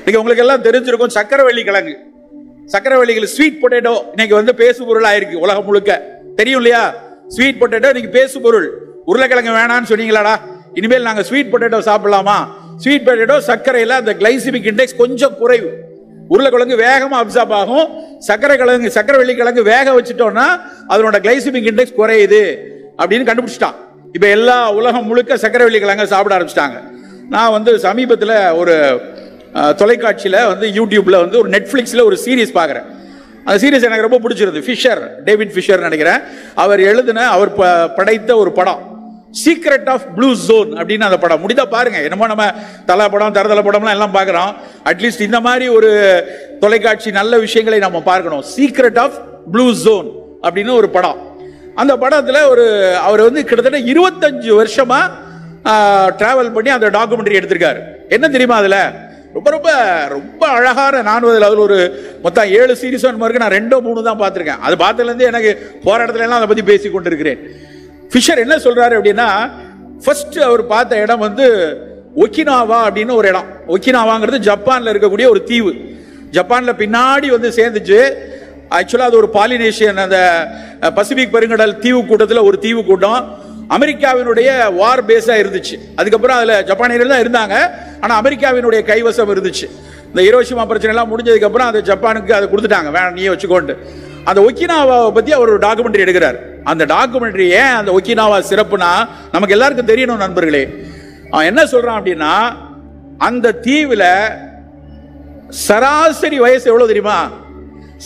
இன்னைக்கு உங்களுக்கு எல்லாம் தெரிஞ்சிருக்கும் சக்கரவள்ளி கிழங்கு. சக்கரவள்ளிகள் ஸ்வீட் பொட்டேட்டோ இன்னைக்கு வந்து பேசு பொருள் ஆயிருக்கு உலகம் முழுக்க. தெரியும் இல்லையா? ஸ்வீட் பொட்டேட்டோ இன்னைக்கு பேசு பொருள். உருளைக்கிழங்கு வேணான்னு சொன்னீங்களாடா, இனிமேல் நாங்க ஸ்வீட் பொட்டேட்டோ சாப்பிடலாமா? ஸ்வீட் பொட்டேட்டோ சர்க்கரையில அந்த கிளைசிமிக் இண்டெக்ஸ் கொஞ்சம் குறைவு. உருளைக்கிழங்கு வேகமா அப்சார்ப் ஆகும். சக்கரவள்ளி கிழங்கு வேக வச்சுட்டோம்னா அதனோட கிளைசிமிக் இண்டெக்ஸ் குறையுது அப்படின்னு கண்டுபிடிச்சிட்டான். இப்ப எல்லா உலகம் முழுக்க சக்கரவள்ளி கிழங்கு சாப்பிட ஆரம்பிச்சிட்டாங்க. நான் வந்து சமீபத்தில் ஒரு தொலைக்காட்சியில் வந்து யூடியூப்ல வந்து ஒரு நெட்ஃபிளிக்ஸ்ல ஒரு சீரீஸ் பார்க்குறேன். அந்த சீரீஸ் எனக்கு ரொம்ப பிடிச்சிருது. ஃபிஷர், டேவிட் ஃபிஷர் நினைக்கிறேன், அவர் படைத்த ஒரு படம் சீக்ரெட் ஆஃப் ப்ளூ ஜோன் அப்படின்னு அந்த படம். முடிந்தா பாருங்க. என்னமோ நம்ம தலை படம் தரதலை படம்லாம் எல்லாம் பார்க்குறோம். அட்லீஸ்ட் இந்த மாதிரி ஒரு தொலைக்காட்சி நல்ல விஷயங்களை நம்ம பார்க்கணும். சீக்ரெட் ஆஃப் ப்ளூ ஜோன் அப்படின்னு ஒரு படம். அந்த படத்தில் அவர் வந்து கிட்டத்தட்ட 25 வருஷமா டிராவல் பண்ணி அந்த டாக்குமெண்ட்ரி எடுத்திருக்காரு. என்ன தெரியுமா? அதுல ரொம்ப ரொம்ப ரொம்ப அழகான, நான் அதில் ஒரு மொத்தம் 7 சீரீஸ் இருக்கு. நான் 2-3 தான் பார்த்துருக்கேன். அது பார்த்ததுலேருந்து எனக்கு போற இடத்துல எல்லாம் அதை பற்றி பேசி கொண்டிருக்கிறேன். ஃபிஷர் என்ன சொல்றாரு அப்படின்னா, ஃபர்ஸ்ட் அவர் பார்த்த இடம் வந்து ஒக்கினாவா அப்படின்னு ஒரு இடம். ஒக்கினாவாங்கிறது ஜப்பான்ல இருக்கக்கூடிய ஒரு தீவு. ஜப்பான்ல பின்னாடி வந்து சேர்ந்துச்சு. ஆக்சுவலா அது ஒரு பாலினேஷியன், அந்த பசிபிக் பெருங்கடல் தீவு கூட்டத்தில் ஒரு தீவு கூட்டம். அமெரிக்காவினுடைய வார் பேஸா இருந்துச்சு. அதுக்கப்புறம் அதுல ஜப்பானியர்கள் தான் இருந்தாங்க. ஆனா அமெரிக்காவினுடைய கைவசம் இருந்துச்சு. இந்த ஹிரோஷிமா பிரச்சனை எல்லாம் முடிஞ்சதுக்கு அப்புறம் அது ஜப்பானுக்கு அதை கொடுத்துட்டாங்க, வேணாம் நீயே வச்சுக்கோண்டு. அந்த ஒக்கினாவாவை பத்தி அவர் ஒரு டாக்குமெண்ட்ரி எடுக்கிறார். அந்த டாக்குமெண்ட்ரி ஏன் அந்த ஒக்கினாவா சிறப்புனா நமக்கு எல்லாருக்கும் தெரியணும் நண்பர்களே. அவன் என்ன சொல்றான் அப்படின்னா, அந்த தீவுல சராசரி வயசு எவ்வளவு தெரியுமா?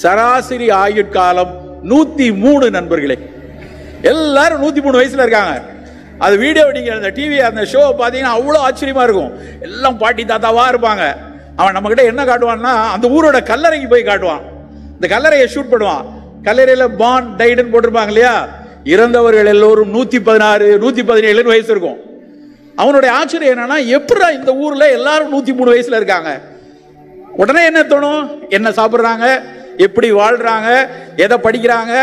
சராசரி ஆயுட்காலம் 103 நண்பர்களே. எல்லாரும் 103 வயசுல இருக்காங்க. அது வீடியோ நீங்க அந்த டிவி அந்த ஷோ பார்த்தீங்கன்னா அவ்வளோ ஆச்சரியமா இருக்கும். எல்லாம் பாட்டி தாத்தாவா இருப்பாங்க. அவன் நம்ம கிட்ட என்ன காட்டுவான்னா, அந்த ஊரோட கல்லறைக்கு போய் காட்டுவான். இந்த கல்லறையை ஷூட் பண்ணுவான். கல்லறையில பான் டைடுன்னு போட்டிருப்பாங்க இல்லையா? இறந்தவர்கள் எல்லோரும் 116 117 வயசு இருக்கும். அவனுடைய ஆச்சரியம் என்னன்னா, எப்படா இந்த ஊர்ல எல்லாரும் 103 வயசுல இருக்காங்க? உடனே என்ன தோணும்? என்ன சாப்பிட்றாங்க, எப்படி வாழ்றாங்க, எதை படிக்கிறாங்க,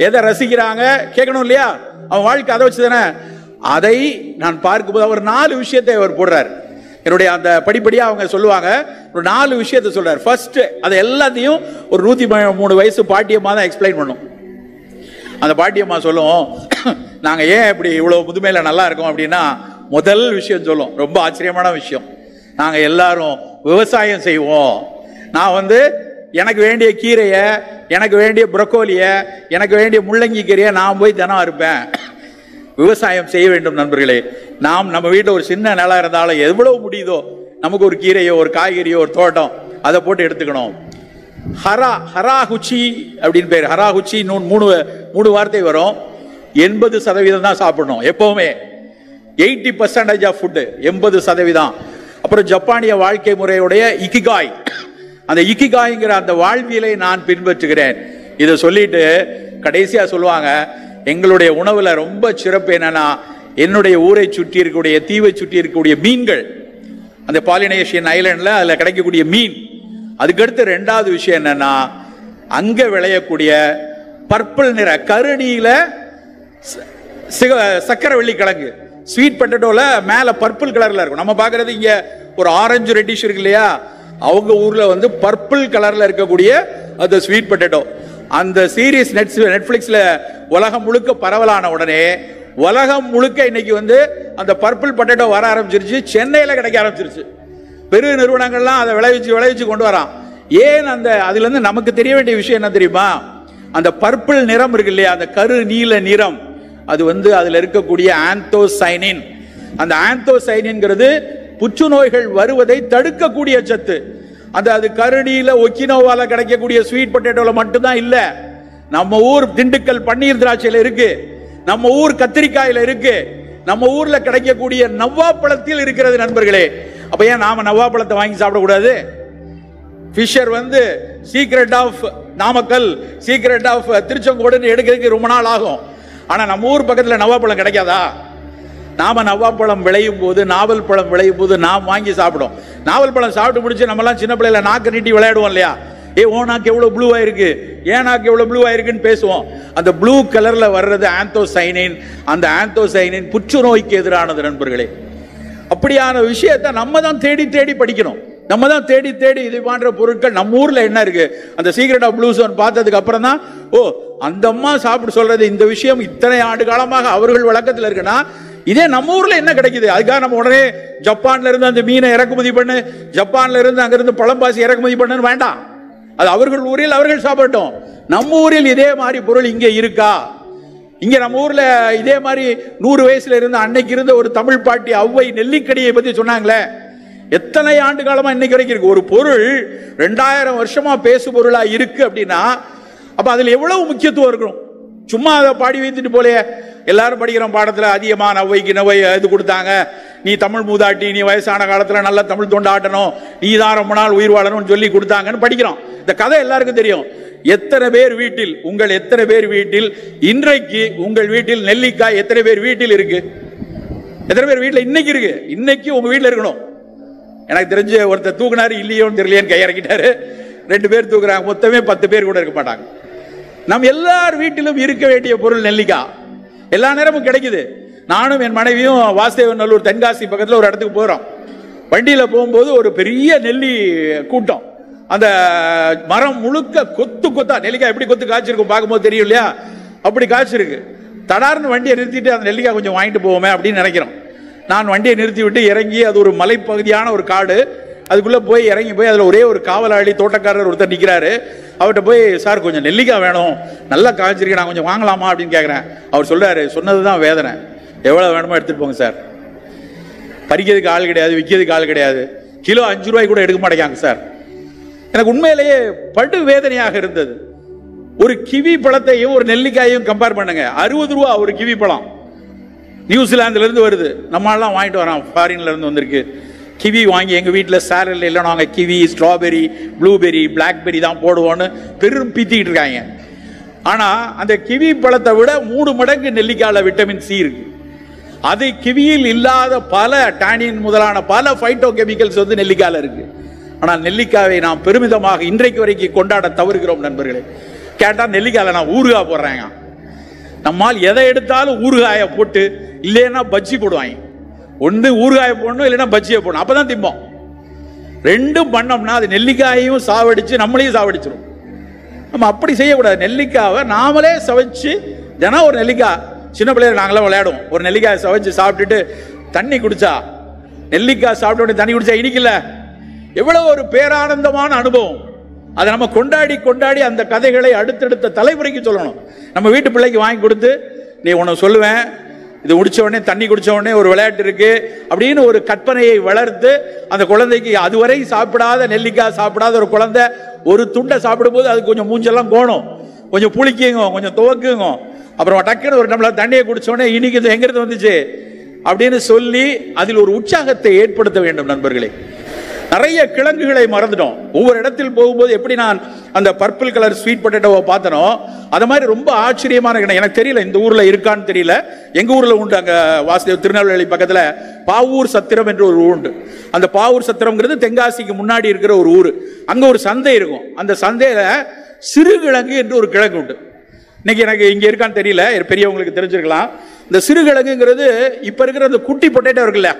எதை ரசிக்கிறாங்க கேட்கணும் இல்லையா? அவன் வாழ்க்கை அதை வச்சு தானே. அதை நான் பார்க்கும்போது அவர் 4 விஷயத்தை அவர் போடுறார். என்னுடைய அந்த படிப்படியாக அவங்க சொல்லுவாங்க, ஒரு 4 விஷயத்தை சொல்றார். ஃபர்ஸ்ட், அதை எல்லாத்தையும் ஒரு 103 வயசு பாட்டியம்மா தான் எக்ஸ்பிளைன் பண்ணும். அந்த பாட்டியம்மா சொல்லும், நாங்கள் ஏன் இப்படி இவ்வளோ முதுமையில நல்லா இருக்கோம் அப்படின்னா, முதல் விஷயம் சொல்லும், ரொம்ப ஆச்சரியமான விஷயம். நாங்கள் எல்லாரும் விவசாயம் செய்வோம். நான் வந்து எனக்கு வேண்டிய கீரையை, எனக்கு வேண்டிய புரோக்கோலியை, எனக்கு வேண்டிய முள்ளங்கி கீரையை நான் போய் தினம் இருப்பேன். விவசாயம் செய்ய வேண்டும் நண்பர்களே. நம்ம வீட்டில் ஒரு சின்ன நிலம் இருந்தாலும் எவ்வளவு முடியுதோ நமக்கு ஒரு கீரையோ ஒரு காய்கறியோ ஒரு தோட்டம் அதை போட்டு எடுத்துக்கணும். ஹராகுச்சி அப்படின்னு பேர். ஹராகுச்சி 3 வார்த்தை வரும். 80% தான் சாப்பிடணும் எப்பவுமே. 80% ஆஃப் ஃபுட் 80%. அப்புறம் ஜப்பானிய வாழ்க்கை முறையுடைய இக்கிகாய், அந்த இக்கிகாய்ங்கிற அந்த வாழ்வியலை நான் பின்பற்றுகிறேன். இதை சொல்லிட்டு கடைசியா சொல்லுவாங்க, எங்களுடைய உணவுல ரொம்ப சிறப்பு என்னன்னா, என்னுடைய ஊரை சுற்றி இருக்கக்கூடிய தீவை சுற்றி இருக்கக்கூடிய மீன்கள், அந்த பாலினேஷியன் ஐலண்ட்ல அதுல கிடைக்கக்கூடிய மீன். அதுக்கடுத்து 2வது விஷயம் என்னன்னா, அங்க விளையக்கூடிய பர்பிள் நிற கருநீல சக்கரவள்ளி கிழங்கு. ஸ்வீட் பொட்டேட்டோல மேல பர்பிள் கலர்ல இருக்கும். நம்ம பாக்குறது இங்க ஒரு ஆரஞ்சு ரெட்டிஷ் இருக்கு இல்லையா? அவங்க ஊர்ல வந்து பர்பிள் கலர்ல இருக்கக்கூடிய அந்த ஸ்வீட் பொட்டேட்டோ. அந்த சீரீஸ் நெட்ஃபிளிக்ஸ்ல உலகம் முழுக்க பரவலான உடனே உலகம் முழுக்க இன்னைக்கு வந்து அந்த பர்பிள் பொட்டேட்டோ வர ஆரம்பிச்சிருச்சு. சென்னையில கிடைக்க ஆரம்பிச்சிருச்சு. பெரு நிறுவனங்கள்லாம் அதை விளைவிச்சு கொண்டு வரான். ஏன் அதுல இருந்து நமக்கு தெரிய வேண்டிய விஷயம் என்ன தெரியுமா? அந்த பர்பிள் நிறம் இருக்கு இல்லையா, அந்த கரு நீல நிறம், அது வந்து அதுல இருக்கக்கூடிய ஆந்தோசைனின். அந்த ஆந்தோசைனின்ங்கிறது புற்றுநோய்கள் வருவதை தடுக்கக்கூடிய சத்து. அது கருநீல ஒக்கினோவால கிடைக்கக்கூடிய ஸ்வீட் பொட்டேட்டோல மட்டும்தான் இல்ல. நம்ம ஊர் திண்டுக்கல் பன்னீர் திராட்சையில இருக்கு, நம்ம ஊர் கத்திரிக்காயில இருக்கு, நம்ம ஊர்ல கிடைக்கக்கூடிய நவ்வாப்பழத்தில் இருக்கிறது நண்பர்களே. அப்ப ஏன் நாம நவ்வாப்பழத்தை வாங்கி சாப்பிடக்கூடாது? ஃபிஷர் வந்து secret of Namakkal, secret of திருச்செங்கோடுன்னு எடுக்கிறதுக்கு ரொம்ப நாள் ஆகும். ஆனா நம்ம ஊர் பக்கத்துல நவ்வாப்பழம் கிடைக்காதா? நாம நவ்வாப்பழம் விளையும் போது, நாவல் பழம் விளையும் போது நாம் வாங்கி சாப்பிடும். நாவல் பழம் சாப்பிட்டு முடிச்சு நம்ம எல்லாம் சின்ன பிள்ளைல நாக்கு நீட்டி விளையாடுவோம் இல்லையா? ஓ நாக்கு எவ்வளவு ப்ளூவா இருக்கு, ஏன் நாக்கு எவ்வளவு ப்ளூவா இருக்குன்னு பேசுவோம். அந்த ப்ளூ கலர்ல வர்றது ஆந்தோசைனின். அந்த ஆந்தோசைனின் புற்றுநோய்க்கு எதிரானது நண்பர்களே. அப்படியான விஷயத்தை நம்ம தான் தேடி தேடி படிக்கணும். நம்ம தான் தேடி தேடி இது போன்ற பொருட்கள். நம்ம ஊர்ல என்ன இருக்கு, அந்த சீக்ரெட் ஆஃப் ப்ளூ ஜோன் பார்த்ததுக்கு அப்புறம் தான் ஓ அந்த அம்மா சாப்பிட சொல்றது இந்த விஷயம் இத்தனை ஆண்டு காலமாக அவர்கள் வழக்கத்தில் இருக்குன்னா இதே நம்ம ஊர்ல என்ன கிடைக்குது. அதுக்காக நம்ம உடனே ஜப்பான்ல இருந்து அந்த மீனை இறக்குமதி பண்ணு, ஜப்பான்ல இருந்து அங்கிருந்து பழம்பாசி இறக்குமதி பண்ணுன்னு வேண்டாம். அது அவர்கள் ஊரில் அவர்கள் சாப்பிட்டோம். நம்ம ஊரில் இதே மாதிரி பொருள் இங்க இருக்கா? இங்க நம்ம ஊர்ல இதே மாதிரி 100 வயசுல இருந்த அன்னைக்கு இருந்த ஒரு தமிழ் பாட்டி ஔவை நெல்லிக்கடியை பத்தி சொன்னாங்களே, எத்தனை ஆண்டு காலமா இன்னைக்கு வரைக்கும் இருக்கு. ஒரு பொருள் 2000 வருஷமா பேசு பொருளா இருக்கு அப்படின்னா அப்ப அதுல எவ்வளவு முக்கியத்துவம் இருக்கணும். சும்மா அதை பாடி வைத்துட்டு போலே எல்லாரும் படிக்கிறோம் பாடத்துல அதிகமான ஔவைக்கு நவை இது கொடுத்தாங்க, நீ தமிழ் மூதாட்டி, நீ வயசான காலத்துல நல்ல தமிழ் தொண்டாட்டணும், நீ தான் ரொம்ப நாள் உயிர் வாழணும்னு சொல்லி கொடுத்தாங்கன்னு படிக்கிறோம். இந்த கதை எல்லாருக்கும் தெரியும். எத்தனை பேர் வீட்டில், உங்கள் எத்தனை பேர் வீட்டில் இன்றைக்கு உங்கள் வீட்டில் நெல்லிக்காய் எத்தனை பேர் வீட்டில் இருக்கு? எத்தனை பேர் வீட்டில் இன்னைக்கு இருக்கு? இன்னைக்கு உங்க வீட்டில் இருக்கணும். எனக்கு தெரிஞ்ச ஒருத்தர் தூக்குனாரு, இல்லையோன்னு தெரியலையான்னு கை இறக்கிட்டாரு. 2 பேர் தூக்குறாங்க, மொத்தமே 10 பேர் கூட இருக்க மாட்டாங்க. நம் எல்லார் வீட்டிலும் இருக்க வேண்டிய பொருள் நெல்லிக்காய். எல்லா நேரமும் கிடைக்குது. நானும் என் மனைவியும் வாசுதேவநல்லூர் தென்காசி பக்கத்தில் ஒரு இடத்துக்கு போகிறோம். வண்டியில் போகும்போது ஒரு பெரிய நெல்லி கூட்டம். அந்த மரம் முழுக்க கொத்து கொத்தா நெல்லிக்காய் எப்படி கொத்து காய்ச்சிருக்கும் பார்க்கும்போது தெரியும் இல்லையா, அப்படி காய்ச்சிருக்கு. தடார்னு வண்டியை நிறுத்திட்டு அந்த நெல்லிக்காய் கொஞ்சம் வாங்கிட்டு போவோமே அப்படின்னு நினைக்கிறோம். நான் வண்டியை நிறுத்தி விட்டு இறங்கி, அது ஒரு மலைப்பகுதியான ஒரு காடு, அதுக்குள்ளே போய் இறங்கி போய் அதில் ஒரே ஒரு காவலாளி தோட்டக்காரர் ஒருத்தர் நிற்கிறாரு. அவர்கிட்ட போய் சார் கொஞ்சம் நெல்லிக்காய் வேணும், நல்லா காய்ச்சிருக்கு, நான் கொஞ்சம் வாங்கலாமா அப்படின்னு கேட்குறேன். அவர் சொல்கிறாரு, சொன்னது தான் வேதனை, எவ்வளோ வேணுமோ எடுத்துகிட்டு போங்க சார். பறிக்கிறதுக்கு ஆள் கிடையாது, விற்கிறதுக்கு ஆள் கிடையாது, கிலோ 5 ரூபாய் கூட எடுக்க மாட்டேங்காங்க சார். எனக்கு உண்மையிலேயே படு வேதனையாக இருந்தது. ஒரு கிவி பழத்தையும் ஒரு நெல்லிக்காயையும் கம்பேர் பண்ணுங்க. 60 ரூபா ஒரு கிவி பழம், நியூசிலாந்துல இருந்து வருது. நம்மளாம் வாங்கிட்டு வரோம், ஃபாரின்ல இருந்து வந்திருக்கு. கிவி வாங்கி எங்கள் வீட்டில் சேலரில் இல்லை, நாங்கள் கிவி, ஸ்ட்ராபெரி, ப்ளூபெரி, பிளாக்பெரி தான் போடுவோன்னு பெரும் பீத்திக்கிட்டு இருக்காங்க. ஆனால் அந்த கிவி பழத்தை விட 3 மடங்கு நெல்லிக்காயில் விட்டமின் சி இருக்கு. அது கிவியில் இல்லாத பல டானின் முதலான பல ஃபைட்டோ கெமிக்கல்ஸ் வந்து நெல்லிக்காயில் இருக்கு. ஆனால் நெல்லிக்காயை நாம் பெருமிதமாக இன்றைக்கு வரைக்கும் கொண்டாட தவறுகிறோம் நண்பர்களே. கேட்டால் நெல்லிக்காயில் நான் ஊறுகாய் போடுறேங்க. நம்மால் எதை எடுத்தாலும் ஊறுகாயை போட்டு, இல்லைன்னா பஜ்ஜி போடுவாங்க. ஒன்று ஊறுகாயை போடணும், இல்லைன்னா பஜ்ஜியை போடணும், அப்பதான் திம்போம். 2ம் பண்ணோம்னா அது நெல்லிக்காயையும் சாவடிச்சு நம்மளையும் சாவடிச்சிடும். நம்ம அப்படி செய்யக்கூடாது. நெல்லிக்காவை நாமளே சவைச்சு, தினம் ஒரு நெல்லிக்காய், சின்ன பிள்ளைங்க நாங்களாம் விளையாடுவோம், ஒரு நெல்லிக்காயை சவைச்சு சாப்பிட்டுட்டு தண்ணி குடிச்சா, நெல்லிக்காய் சாப்பிட்ட தண்ணி குடிச்சா இனிக்கல, எவ்வளவு ஒரு பேரானந்தமான அனுபவம். அதை நம்ம கொண்டாடி கொண்டாடி அந்த கதைகளை அடுத்தடுத்த தலைமுறைக்கு சொல்லணும். நம்ம வீட்டு பிள்ளைக்கு வாங்கி கொடுத்து, நீ உன்னை சொல்லுவேன், இது முடிச்ச உடனே தண்ணி குடிச்ச உடனே ஒரு விளையாட்டு இருக்கு அப்படின்னு ஒரு கற்பனையை வளர்த்து, அந்த குழந்தைக்கு அதுவரை சாப்பிடாத நெல்லிக்காய் சாப்பிடாத ஒரு குழந்தை ஒரு துண்டை சாப்பிடும்போது அது கொஞ்சம் மூஞ்செல்லாம் கோணும், கொஞ்சம் புளிக்குங்க, கொஞ்சம் துவக்குங்க, அப்புறம் டக்குன்னு ஒரு டம்ளர் தண்ணியை குடிச்ச உடனே இன்னைக்கு எங்கிருந்து வந்துச்சு அப்படின்னு சொல்லி அதில் ஒரு உற்சாகத்தை ஏற்படுத்த வேண்டும் நண்பர்களே. நிறைய கிழங்குகளை மறந்துட்டோம். ஒவ்வொரு இடத்தில் போகும்போது எப்படி நான் அந்த பர்பிள் கலர் ஸ்வீட் பொட்டேட்டோவை பார்த்தனோ, அது மாதிரி ரொம்ப ஆச்சரியமான கிழங்கு. எனக்கு தெரியல இந்த ஊர்ல இருக்கான்னு தெரியல, எங்க ஊர்ல உண்டு. அங்க வாசுதேவ் திருநெல்வேலி பக்கத்துல பாவூர் சத்திரம் என்று ஒரு ஊர் உண்டு. அந்த பாவூர் சத்திரம்ங்கிறது தென்காசிக்கு முன்னாடி இருக்கிற ஒரு ஊர். அங்க ஒரு சந்தை இருக்கும். அந்த சந்தையில சிறுகிழங்கு என்று ஒரு கிழங்கு உண்டு. இன்னைக்கு எனக்கு இங்க இருக்கான்னு தெரியல, பெரியவங்களுக்கு தெரிஞ்சிருக்கலாம். இந்த சிறுகிழங்குங்கிறது இப்ப இருக்கிற அந்த குட்டி பொட்டேட்டோ இருக்குல்ல,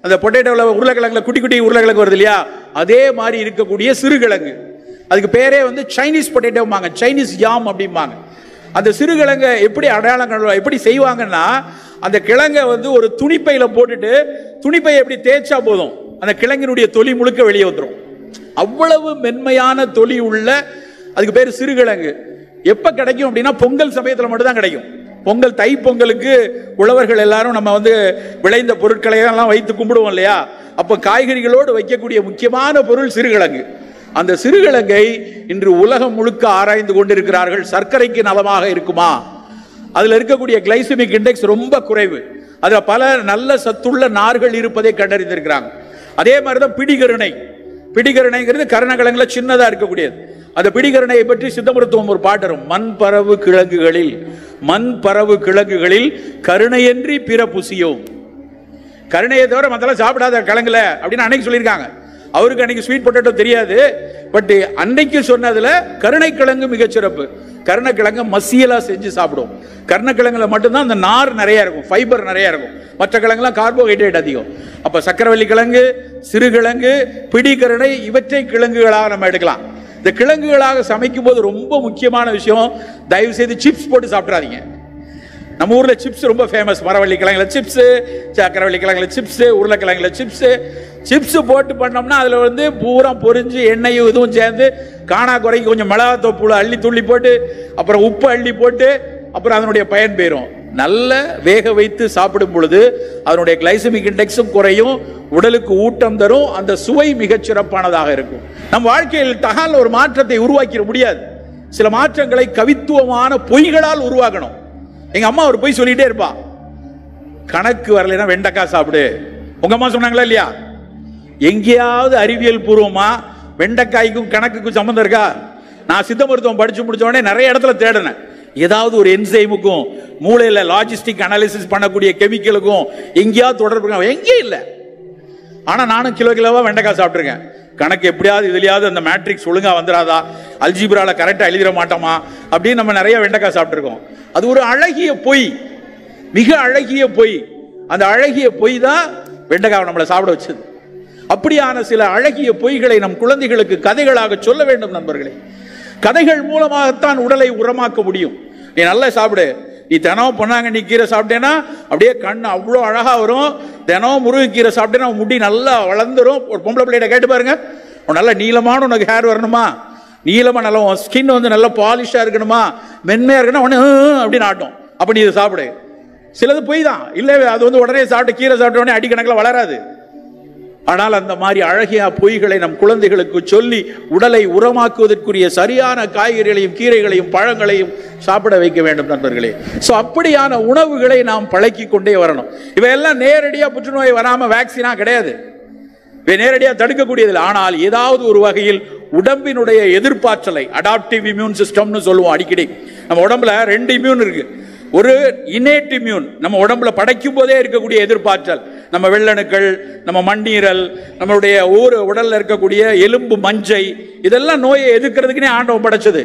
அந்த பொட்டேட்டோவில் உருளைக்கிழங்குல குட்டி குட்டி உருளைக்கிழங்கு வருது இல்லையா, அதே மாதிரி இருக்கக்கூடிய சிறுகிழங்கு. அதுக்கு பேரே வந்து சைனீஸ் பொட்டேட்டோம்பாங்க, சைனீஸ் யாம் அப்படிம்பாங்க. அந்த சிறுகிழங்கை எப்படி அடையாளங்கள் எப்படி செய்வாங்கன்னா, அந்த கிழங்கை வந்து ஒரு துணிப்பையில போட்டுட்டு, துணிப்பையை எப்படி தேய்ச்சா போதும், அந்த கிழங்கினுடைய தொலி முழுக்க வெளியே வந்துடும். அவ்வளவு மென்மையான தொலி உள்ள அதுக்கு பேர் சிறுகிழங்கு. எப்ப கிடைக்கும் அப்படின்னா பொங்கல் சமயத்தில் மட்டும் தான் கிடைக்கும். பொங்கல், தை பொங்கலுக்கு உழவர்கள் எல்லாரும் நம்ம வந்து விளைந்த பொருட்களை எல்லாம் வைத்து கும்பிடுவோம் இல்லையா, அப்ப காய்கறிகளோடு வைக்கக்கூடிய முக்கியமான பொருள் சிறுகிழங்கு. அந்த சிறுகிழங்கை இன்று உலகம் முழுக்க ஆராய்ந்து கொண்டிருக்கிறார்கள். சர்க்கரைக்கு நலமாக இருக்குமா, அதுல இருக்கக்கூடிய கிளைசமிக் இண்டெக்ஸ் ரொம்ப குறைவு, அதுல பல நல்ல சத்துள்ள நார்கள் இருப்பதை கண்டறிந்திருக்கிறாங்க. அதே மாதிரிதான் பிடிகருணை. பிடிகருணைங்கிறது கருணக்கிழங்குல சின்னதா இருக்கக்கூடியது. அந்த பிடிகருணையை பற்றி சித்த மருத்துவம் ஒரு பாட்டு வரும். மண் பரவு கிழங்குகளில் கருணையின்றி பிற புசியோம். கருணையை தவிர மத்தெல்லாம் சாப்பிடாத கிழங்குல அப்படின்னு அன்னைக்கு சொல்லியிருக்காங்க. அவருக்கு அன்னைக்கு ஸ்வீட் பொட்டேட்டோ தெரியாது, பட் அன்னைக்கு சொன்னதுல கருணை கிழங்கு மிகச்சிறப்பு. கருணக்கிழங்கு மசியலா செஞ்சு சாப்பிடுவோம். கருணக்கிழங்குல மட்டும்தான் அந்த நார் நிறைய இருக்கும், ஃபைபர் நிறைய இருக்கும். மற்ற கிழங்குலாம் கார்போஹைட்ரேட் அதிகம். அப்ப சக்கரவள்ளி கிழங்கு, சிறுகிழங்கு, பிடிக்கரணை இவற்றை கிழங்குகளாக நம்ம எடுக்கலாம். இந்த கிழங்குகளாக சமைக்கும் போது ரொம்ப முக்கியமான விஷயம், தயவு செய்து சிப்ஸ் போட்டு சாப்பிட்றாதீங்க. நம்ம ஊர்ல சிப்ஸ் ரொம்ப ஃபேமஸ். மரவள்ளி கிழங்குல சிப்ஸ், சக்கரவள்ளி கிழங்குல சிப்ஸ், உருளைக்கிழங்குல சிப்ஸ். சிப்ஸ் போட்டு பண்ணோம்னா அதுல வந்து பூரா பொரிஞ்சு எண்ணெயும் இதுவும் சேர்ந்து காணா குறைக்கு கொஞ்சம் மிளகாத்தூள் அள்ளி துள்ளி போட்டு அப்புறம் உப்பு அள்ளி போட்டு அப்புறம் அதனுடைய பயன் பெறும். நல்ல வேக வைத்து சாப்பிடும் பொழுது அதனுடைய கிளைசமிக் இண்டெக்ஸும் குறையும், உடலுக்கு ஊட்டம் தரும், அந்த சுவை மிகச் சிறப்பானதாக இருக்கும். நம் வாழ்க்கையில் தகால ஒரு மாற்றத்தை உருவாக்கிட முடியாது. சில மாற்றங்களை கவித்துவமான பொய்களால் உருவாக்கணும். எங்க அம்மா ஒரு பொய் சொல்லிட்டே இருப்பா, கணக்கு வரலைன்னா வெண்டைக்காய் சாப்பிடு. உங்க அம்மா சொன்னாங்களா இல்லையா? எங்கேயாவது அறிவியல் பூர்வமா வெண்டைக்காய்க்கும் கணக்குக்கும் சம்பந்தம் இருக்கா? நான் சித்த மருத்துவம் படிச்சு முடிச்ச உடனே நிறைய இடத்துல தேடினேன். ஏதாவது ஒரு என்சைமுக்கும் மூளையில லாஜிஸ்டிக் அனாலிசிஸ் பண்ணக்கூடிய கெமிக்கலுக்கும் எங்கேயாவது தொடர்பு? எங்கேயும் இல்லை. ஆனா நானும் கிலோ கிலோவா வெண்டைக்காய் சாப்பிட்டுருக்கேன். கணக்கு எப்படியாவது இதுலயாவது அந்த மேட்ரிக்ஸ் ஒழுங்கா வந்துடாதா, அல்ஜிப்ரால கரெக்டா எழுதிட மாட்டோமா அப்படின்னு நம்ம நிறைய வெண்டைக்காய் சாப்பிட்டுருக்கோம். அது ஒரு அழகிய பொய், மிக அழகிய பொய். அந்த அழகிய பொய் தான் வெண்டைக்காய் நம்மளை சாப்பிட வச்சது. அப்படியான சில அழகிய பொய்களை நம் குழந்தைகளுக்கு கதைகளாக சொல்ல வேண்டும் நண்பர்களே. கதைகள் மூலமாகத்தான் உடலை உரமாக்க முடியும். நீ நல்லா சாப்பிடு, நீ தினம் பொன்னாங்கண்ணி கீரை சாப்பிட்டேன்னா அப்படியே கண் அவ்வளோ அழகா வரும். தினம் முருங்கைக்கீரை சாப்பிட்டேன்னா முடி நல்லா வளர்ந்துரும். ஒரு பொம்பளை பிள்ளைகிட்ட கேட்டு பாருங்க, நல்ல நீளமான உனக்கு ஹேர் வரணுமா, நீளமா நல்லா ஸ்கின் வந்து நல்ல பாலிஷா இருக்கணுமா, மென்மையா இருக்கணும் உடனே அப்படின்னு ஆட்டும். அப்ப நீ இதை சாப்பிடு. சிலது பொய் தான், இல்லை அது வந்து உடனே சாப்பிட்டு கீரை சாப்பிட்ட உடனே அடிக்கணக்கில் வளராது. ஆனால் அந்த மாதிரி அழகிய பொய்களை நம் குழந்தைகளுக்கு சொல்லி உடலை உரமாக்குவதற்குரிய சரியான காய்கறிகளையும் கீரைகளையும் பழங்களையும் சாப்பிட வைக்க வேண்டும் நண்பர்களே. சோ அப்படியான உணவுகளை நாம் பழக்கி கொண்டே வரணும். இவையெல்லாம் நேரடியா புற்றுநோய் வராம வேக்சினா கிடையாது, இவை நேரடியாக தடுக்கக்கூடியதில்லை. ஆனால் ஏதாவது ஒரு வகையில் உடம்பினுடைய எதிர்ப்பாற்றலை, அடாப்டிவ் இம்யூன் சிஸ்டம்னு சொல்லுவோம் அடிக்கடி. நம்ம உடம்புல 2 இம்யூன் இருக்கு. ஒரு இன்னேட் இம்யூன், நம்ம உடம்புல படைக்கும் போதே இருக்கக்கூடிய எதிர்ப்பாற்றல். நம்ம வெள்ளணுக்கள், நம்ம மண்ணீரல், நம்மளுடைய உடல்ல இருக்கக்கூடிய எலும்பு மஞ்சை, இதெல்லாம் நோயை எதிர்க்கிறதுக்குனே ஆண்டவன் படைச்சது.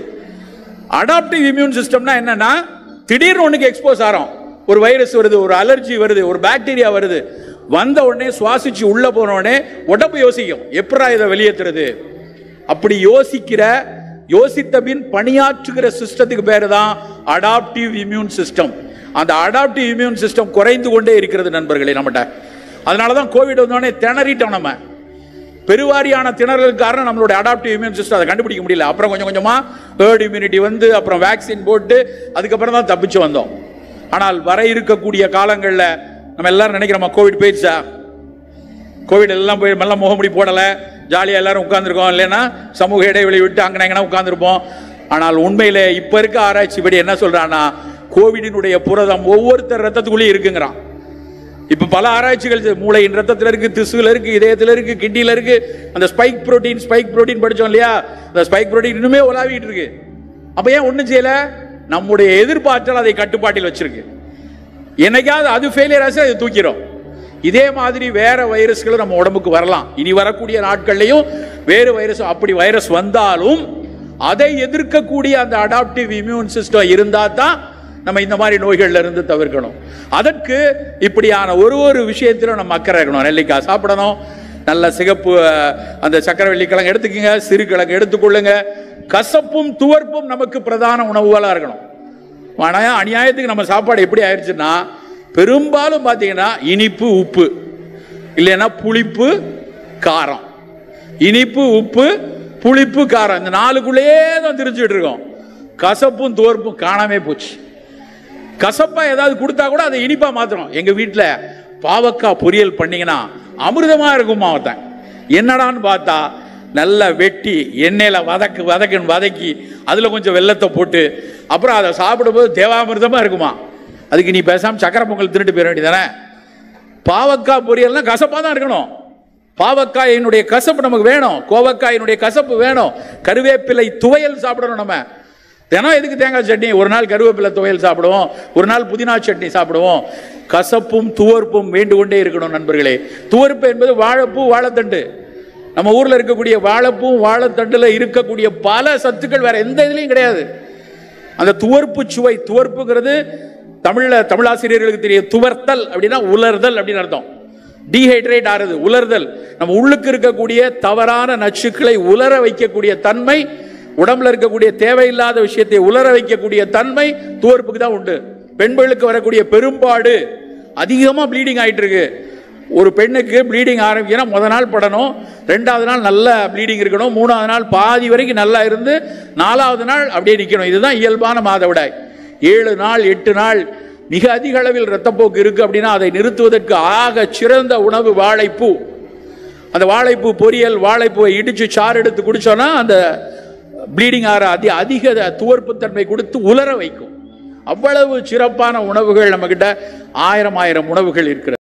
அடாப்டிவ் இம்யூன் சிஸ்டம்னா என்னன்னா, திடீர்னு ஒண்ணுக்கு எக்ஸ்போஸ் ஆறோம், ஒரு வைரஸ் வருது, ஒரு அலர்ஜி வருது, ஒரு பாக்டீரியா வருது, வந்த உடனே சுவாசிச்சு உள்ள போன உடனே உடம்பு யோசிக்கும் எப்படா இதை வெளியேற்றுறது. அப்படி யோசித்த பின் பணியாற்றுகிற சிஸ்டத்துக்கு பேரு தான் அடாப்டிவ் இம்யூன் சிஸ்டம். அந்த அடாப்டிவ் இம்யூன் சிஸ்டம் குறைந்து கொண்டே இருக்கிறது நண்பர்களே நம்மகிட்ட. அதனாலதான் கோவிட் வந்தோடனே திணறிட்டோம். நம்ம பெருவாரியான திணறலுக்கு காரணம் நம்மளுடைய அடாப்டிவ் இம்யூன் சிஸ்டம். அதை கண்டுபிடிக்க முடியல. அப்புறம் கொஞ்சம் கொஞ்சமா ஹெர்ட் இம்யூனிட்டி வந்து அப்புறம் வேக்சின் போட்டு அதுக்கப்புறம் தான் தப்பிச்சு வந்தோம். ஆனால் வர இருக்கக்கூடிய காலங்களில் நம்ம எல்லாரும் நினைக்கிறோமா கோவிட் போயிடுச்சா, கோவிட் எல்லாம் போய் மெல்ல முகமுடி போடலை, ஜாலியாக எல்லாரும் உட்கார்ந்துருக்கோம், இல்லைன்னா சமூக இடைவெளி விட்டு அங்கே உட்கார்ந்துருப்போம். ஆனால் உண்மையிலே இப்ப இருக்க ஆராய்ச்சி படி என்ன சொல்றான்னா, கோவிடினுடைய புரதம் ஒவ்வொருத்தர் ரத்தத்துக்குள்ளேயும் இருக்குங்கிறான். இப்ப பல ஆராய்ச்சிகள், மூளையின் ரத்தத்தில் இருக்கு, திசுல இருக்கு, இதயத்தில் இருக்கு, கிட்னில இருக்கு. அந்த ஸ்பைக் புரோட்டீன் படிச்சோம் இல்லையா, அந்த ஸ்பைக் புரோட்டீன் இன்னுமே உலாவிட்டு இருக்கு. அப்ப ஏன் ஒண்ணும் செய்யல? நம்முடைய எதிர்பார்த்தல் அதை கட்டுப்பாட்டில் வச்சிருக்கு. என்னைக்காவது அது ஃபெயிலியர் ஆச்சு, அதை தூக்கிறோம். இதே மாதிரி வேற வைரஸ்கள் நம்ம உடம்புக்கு வரலாம். இனி வரக்கூடிய நாட்கள்லையும் வேறு வைரஸ், அப்படி வைரஸ் வந்தாலும் அதை எதிர்க்கக்கூடிய அந்த அடாப்டிவ் இம்யூன் சிஸ்டம் இருந்தா தான் நம்ம இந்த மாதிரி நோய்கள்ல இருந்து தவிர்க்கணும். அதற்கு இப்படியான ஒரு விஷயத்திலும் நம்ம அக்கறை இருக்கணும். நெல்லிக்காய் சாப்பிடணும், நல்ல சிகப்பு அந்த சக்கரவள்ளி கிழங்கு எடுத்துக்கங்க, சிறு கிழங்கு எடுத்துக்கொள்ளுங்க. கசப்பும் துவர்ப்பும் நமக்கு பிரதான உணவுகளா இருக்கணும். ஆனா அநியாயத்துக்கு நம்ம சாப்பாடு எப்படி ஆயிடுச்சுன்னா, பெரும்பாலும் பார்த்தீங்கன்னா இனிப்பு உப்பு, இல்லைன்னா புளிப்பு காரம், இனிப்பு உப்பு புளிப்பு காரம், இந்த 4க்குள்ளேயே தான் திரிச்சுட்டு இருக்கோம். கசப்பும் துவர்ப்பும் காணாமே போச்சு. கசப்பா ஏதாவது கொடுத்தா கூட அதை இனிப்பா மாத்திரம். எங்க வீட்டுல பாவக்காய் பொரியல் பண்ணீங்கன்னா அமிர்தமா இருக்கும் மாவட்டம். என்னடான்னு பார்த்தா நல்லா வெட்டி எண்ணெயில வதக்கி அதுல கொஞ்சம் வெல்லத்தை போட்டு அப்புறம் அதை சாப்பிடும்போது தேவாமிர்தமா இருக்குமா. அதுக்கு நீ பேசாம சக்கரை பொங்கல் திருட்டு போயிட வேண்டியதானே. பாவக்காய் பொரியல்னா கசப்பா தான் இருக்கணும். பாவக்காயினுடைய கசப்பு நமக்கு வேணும், கோவக்காயினுடைய கசப்பு வேணும். கருவேப்பிலை துவையல் சாப்பிடணும். நம்ம தினம் எதுக்கு தேங்காய் சட்னி, ஒரு நாள் கருவேப்பிலை துவையல் சாப்பிடுவோம், ஒரு நாள் புதினா சட்னி சாப்பிடுவோம். கசப்பும் துவர்ப்பும் வேண்டு கொண்டே இருக்கணும் நண்பர்களே. துவர்ப்பு என்பது வாழைப்பூ வாழைத்தண்டு. நம்ம ஊர்ல இருக்கக்கூடிய வாழைப்பூ வாழைத்தண்டுல இருக்கக்கூடிய பல சத்துக்கள் வேற எந்த இதுலயும் கிடையாது. அந்த துவர்ப்பு சுவை, துவர்ப்புங்கிறது தமிழாசிரியர்களுக்கு தெரியும். துவர்த்தல் அப்படின்னா உலர்தல் அப்படின்னு அர்த்தம். டீஹைட்ரேட் ஆறுது, உலர்தல். நம்ம உள்ளுக்கு இருக்கக்கூடிய தவறான நச்சுக்களை உலர வைக்கக்கூடிய தன்மை, உடம்புல இருக்கக்கூடிய தேவையில்லாத விஷயத்தை உலர வைக்கக்கூடிய தன்மை துவர்ப்புக்கு தான் உண்டு. பெண்களுக்கு வரக்கூடிய பெரும்பாடு அதிகமாக ப்ளீடிங் ஆகிட்டு இருக்கு. ஒரு பெண்ணுக்கு ப்ளீடிங் ஆரம்பிக்கணும், முதல் நாள் படணும், 2வது நாள் நல்ல ப்ளீடிங் இருக்கணும், 3வது நாள் பாதி வரைக்கும் நல்லா இருந்து 4வது நாள் அப்படியே நிற்கணும். இதுதான் இயல்பான மாதவிடாய். 7 நாள் 8 நாள் மிக அதிக அளவில் இரத்தப்போக்கு இருக்கு அப்படின்னா அதை நிறுத்துவதற்கு ஆக சிறந்த உணவு வாழைப்பூ. அந்த வாழைப்பூ பொரியல், வாழைப்பூவை இடிச்சு சாறு எடுத்து குடிச்சோன்னா அந்த ப்ளீடிங் ஆற அதிக துவர்ப்பு தன்மை கொடுத்து உலர வைக்கும். அவ்வளவு சிறப்பான உணவுகள் நம்ம கிட்ட ஆயிரம் உணவுகள் இருக்கிறது.